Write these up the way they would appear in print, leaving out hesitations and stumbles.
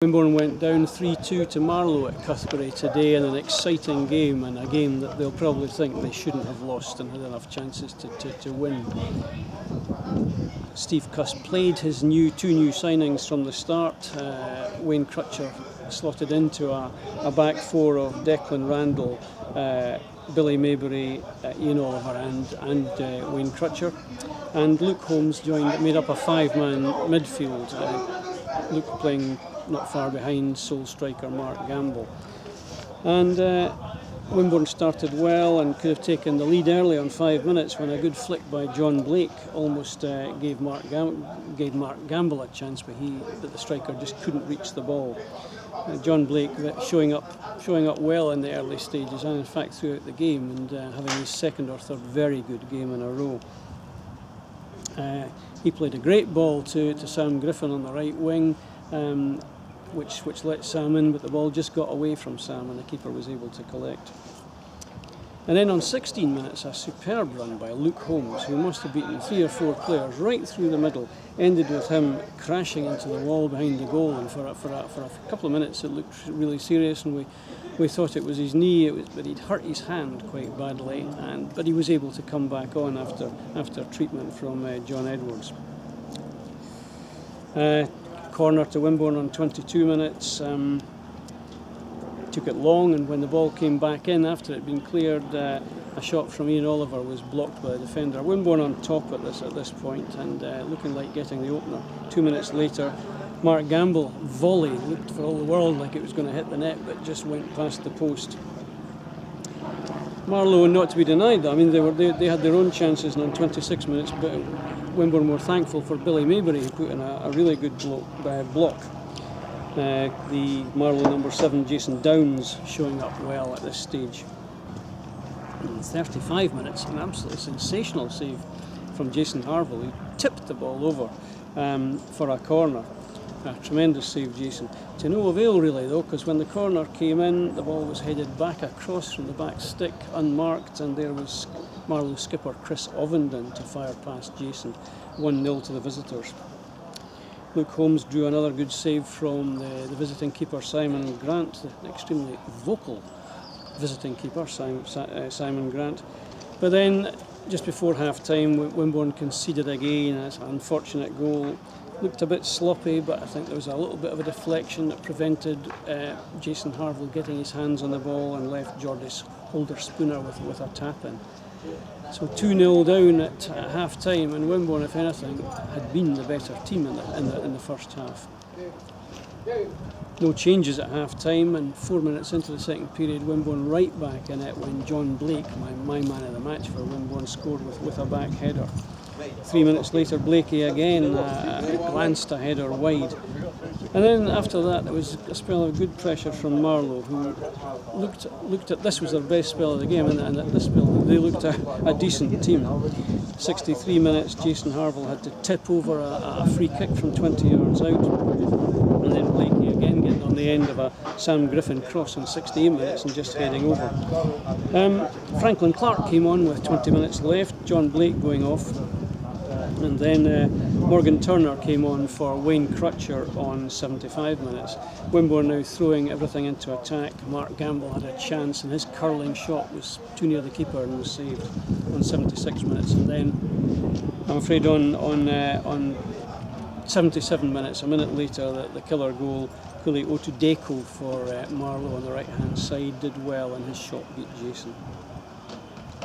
Wimborne went down 3-2 to Marlow at Cuthbury today in an exciting game, and a game that they'll probably think they shouldn't have lost and had enough chances to win. Steve Cuss played his two new signings from the start. Wayne Crutcher slotted into a back four of Declan Randall, Billy Maybury, Ian Oliver and Wayne Crutcher. And Luke Holmes made up a five-man midfield. Luke playing not far behind sole striker Mark Gamble. And Wimborne started well and could have taken the lead early on 5 minutes when a good flick by John Blake almost gave Mark Gamble a chance, but the striker just couldn't reach the ball. John Blake showing up well in the early stages and in fact throughout the game, and having his second or third very good game in a row. He played a great ball to Sam Griffin on the right wing, which let Sam in, but the ball just got away from Sam and the keeper was able to collect. And then on 16 minutes, a superb run by Luke Holmes, who must have beaten 3 or 4 players right through the middle, ended with him crashing into the wall behind the goal, and for a couple of minutes it looked really serious, and we thought it was his knee, but he'd hurt his hand quite badly, but he was able to come back on after treatment from John Edwards. Corner to Wimborne on 22 minutes. Took it long, and when the ball came back in after it had been cleared, a shot from Ian Oliver was blocked by the defender. Wimborne on top at this point and looking like getting the opener. 2 minutes later, Mark Gamble volley looked for all the world like it was going to hit the net, but just went past the post. Marlow, not to be denied, I mean they had their own chances, and on 26 minutes, but Wimborne were thankful for Billy Maybury, who put in a really good block. The Marlow number 7, Jason Downs, showing up well at this stage. In 35 minutes, an absolutely sensational save from Jason Harville, who tipped the ball over for a corner. A tremendous save, Jason. To no avail really though, because when the corner came in, the ball was headed back across from the back stick, unmarked, and there was Marlow skipper Chris Ovenden to fire past Jason. 1-0 to the visitors. Luke Holmes drew another good save from the visiting keeper Simon Grant, the extremely vocal visiting keeper Simon Grant. But then, just before half-time, Wimborne conceded again. It's an unfortunate goal. Looked a bit sloppy, but I think there was a little bit of a deflection that prevented Jason Harville getting his hands on the ball and left Jordis Holder-Spooner with a tap-in. So 2-0 down at half-time, and Wimborne, if anything, had been the better team in the first half. No changes at half-time, and 4 minutes into the second period, Wimborne right back in it when John Blake, my man of the match for Wimborne, scored with a back header. 3 minutes later, Blakey again glanced a header wide. And then after that, there was a spell of good pressure from Marlow, who looked at this was their best spell of the game, and at this spell they looked a decent team. 63 minutes, Jason Harville had to tip over a free kick from 20 yards out, and then Blakey again getting on the end of a Sam Griffin cross in 68 minutes and just heading over. Franklin Clark came on with 20 minutes left, John Blake going off. And then Morgan Turner came on for Wayne Crutcher on 75 minutes. Wimborne now throwing everything into attack. Mark Gamble had a chance, and his curling shot was too near the keeper and was saved on 76 minutes. And then, I'm afraid, on 77 minutes, a minute later, the killer goal, Kuli Otudeko for Marlow on the right-hand side, did well, and his shot beat Jason.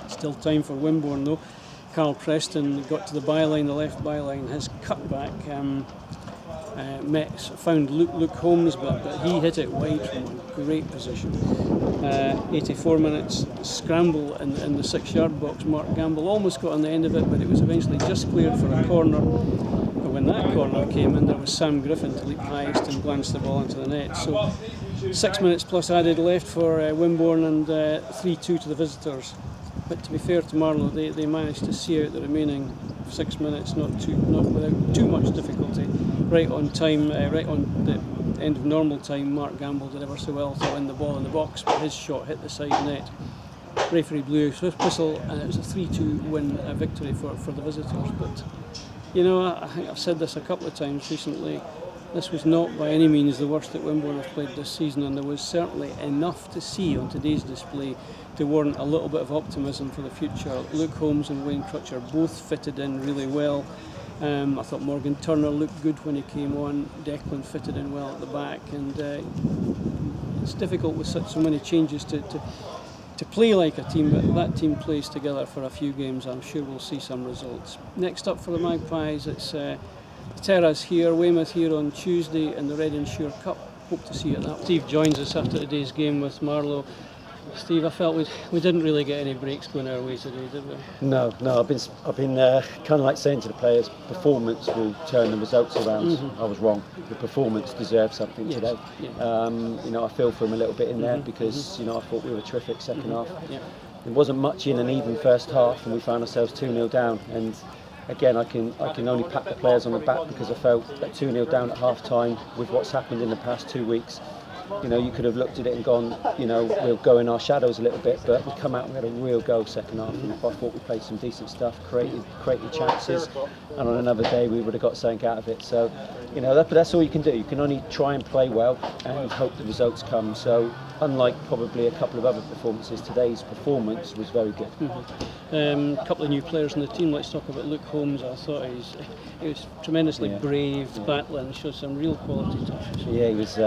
Still time for Wimborne though. Carl Preston got to the byline, the left byline. His cutback found Luke Holmes, but he hit it wide from a great position. 84 minutes, scramble in the 6-yard box. Mark Gamble almost got on the end of it, but it was eventually just cleared for a corner. But when that corner came in, there was Sam Griffin to leap highest and glance the ball into the net. So 6 minutes plus added left for Wimborne, and 3-2 to the visitors. But to be fair to Marlow, they managed to see out the remaining 6 minutes, not without too much difficulty. Right on time, right on the end of normal time, Mark Gamble did ever so well to win the ball in the box, but his shot hit the side net. Referee blew a swift whistle, and it was a 3-2 win, a victory for the visitors. But you know, I think I've said this a couple of times recently. This was not by any means the worst that Wimborne have played this season, and there was certainly enough to see on today's display to warrant a little bit of optimism for the future. Luke Holmes and Wayne Crutcher both fitted in really well. I thought Morgan Turner looked good when he came on. Declan fitted in well at the back, and it's difficult with so many changes to play like a team, but that team plays together for a few games. I'm sure we'll see some results. Next up for the Magpies, it's Terra's here, Weymouth here on Tuesday in the Red Ensure Cup. Hope to see you at that. Steve joins us after today's game with Marlow. Steve, I felt we didn't really get any breaks going our way today, did we? No. I've been kind of like saying to the players, performance will turn the results around. I was wrong. The performance deserves something today. Yeah. I feel for them a little bit in there because I thought we were terrific second half. Yeah. There wasn't much in an even first half, and we found ourselves 2-0 down. And again, I can only pat the players on the back because I felt that 2-0 down at half time with what's happened in the past 2 weeks. You could have looked at it and gone, we'll go in our shadows a little bit, but we come out and we had a real go second half. And I thought we played some decent stuff, created chances, and on another day we would have got something out of it. So, but that's all you can do. You can only try and play well and hope the results come. So, unlike probably a couple of other performances, today's performance was very good. A couple of new players in the team. Let's talk about Luke Holmes. I thought he was tremendously brave, battling, showed some real quality touches. Yeah, he was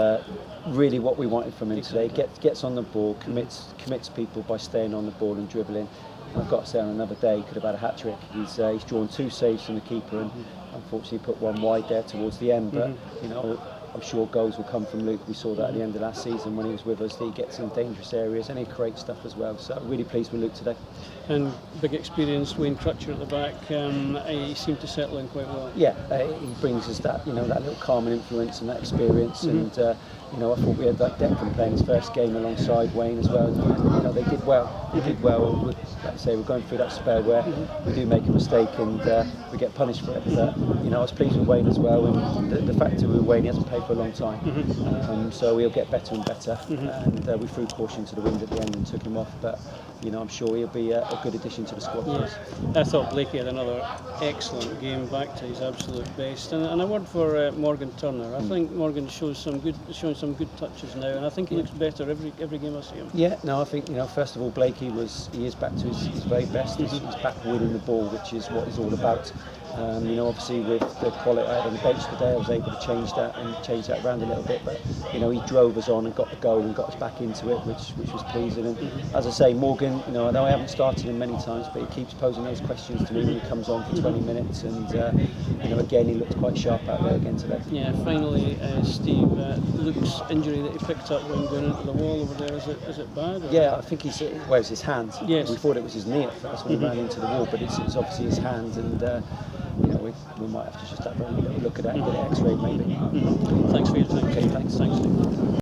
really what we wanted from him today. Gets on the ball, commits people by staying on the ball and dribbling. And I've got to say, on another day, he could have had a hat trick. He's drawn 2 saves from the keeper and unfortunately put one wide there towards the end. But I'm sure goals will come from Luke. We saw that at the end of last season when he was with us. He gets in dangerous areas and he creates stuff as well. So really pleased with Luke today. And big experience, Wayne Crutcher at the back. He seemed to settle in quite well. Yeah, he brings us that that little calming influence and that experience. And I thought we had that Declan playing his first game alongside Wayne as well. And, they did well. They did well. Like I say, we're going through that spell where we do make a mistake and we get punished for it. But I was pleased with Wayne as well. And the fact that with Wayne, he hasn't played for a long time, so he'll get better and better. And we threw caution to the wind at the end and took him off. But I'm sure he'll be a good addition to the squad for us. I thought Blakey had another excellent game, back to his absolute best. And a word for Morgan Turner. I think Morgan showing some good touches now, and I think he looks better every game I see him. Yeah, no, I think first of all, Blakey is back to his very best. He's back winning the ball, which is what he's all about. Obviously with the quality I had on the bench today, I was able to change that around a little bit. But he drove us on and got the goal and got us back into it, which was pleasing. And as I say, Morgan, I know I haven't started him many times, but he keeps posing those questions to me when he comes on for 20 minutes. And again, he looks quite sharp out there again today. Yeah. Finally, Steve, Luke's injury that he picked up when going into the wall over there, is it bad? Or? Yeah, I think it was his hand. Yes. We thought it was his knee at first when he ran into the wall, but it's obviously his hand. And we might have to just have a little look at that and get it x-rayed maybe. Thanks for your time. Okay, thanks. Steve.